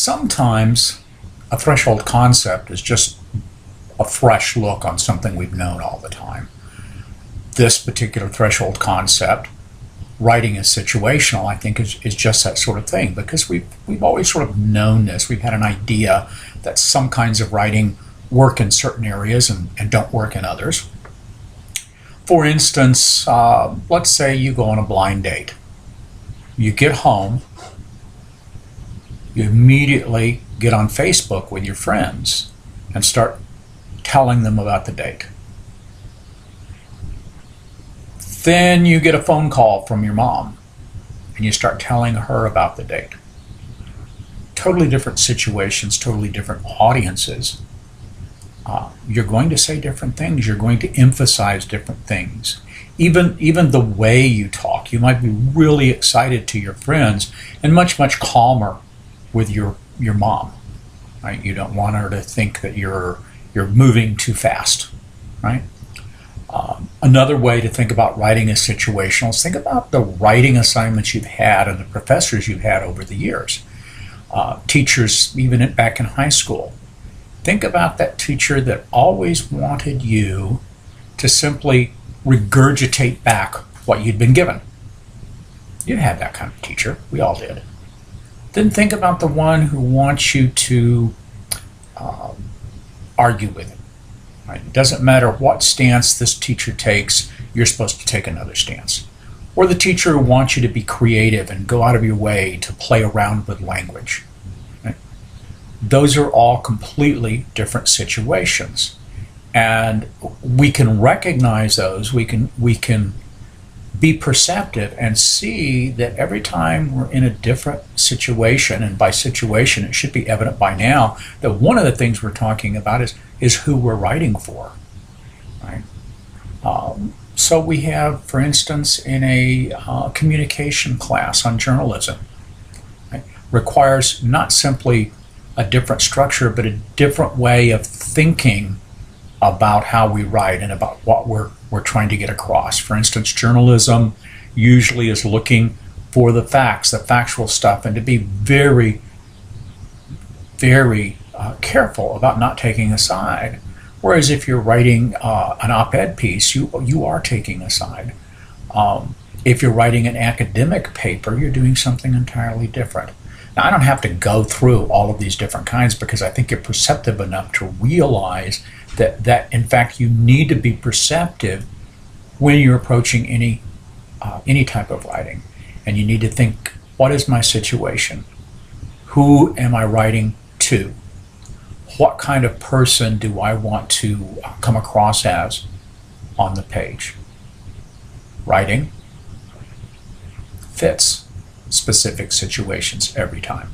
Sometimes a threshold concept is just a fresh look on something we've known all the time. This particular threshold concept, writing is situational, I think is just that sort of thing, because we've always sort of known this. We've had an idea that some kinds of writing work in certain areas and don't work in others. For instance, let's say you go on a blind date. You get home, you immediately get on Facebook with your friends and start telling them about the date. Then you get a phone call from your mom and you start telling her about the date. Totally different situations, totally different audiences. You're going to say different things. You're going to emphasize different things. Even the way you talk, you might be really excited to your friends and much, much calmer with your mom. Right? You don't want her to think that you're moving too fast. Right? Another way to think about writing as situational is think about the writing assignments you've had and the professors you've had over the years. Teachers, even back in high school. Think about that teacher that always wanted you to simply regurgitate back what you'd been given. You had that kind of teacher. We all did. Then think about the one who wants you to argue with him. Right? It doesn't matter what stance this teacher takes, you're supposed to take another stance. Or the teacher who wants you to be creative and go out of your way to play around with language. Right? Those are all completely different situations. And we can recognize those, we can be perceptive and see that every time we're in a different situation, and by situation it should be evident by now that one of the things we're talking about is who we're writing for. Right? So we have, for instance, in a communication class on journalism, right, requires not simply a different structure, but a different way of thinking about how we write and about what we're trying to get across. For instance, journalism usually is looking for the facts, the factual stuff, and to be very, very careful about not taking a side. Whereas if you're writing an op-ed piece, you are taking a side. If you're writing an academic paper, you're doing something entirely different. Now, I don't have to go through all of these different kinds because I think you're perceptive enough to realize that in fact you need to be perceptive when you're approaching any type of writing, and you need to think, what is my situation? Who am I writing to? What kind of person do I want to come across as on the page? Writing fits specific situations every time.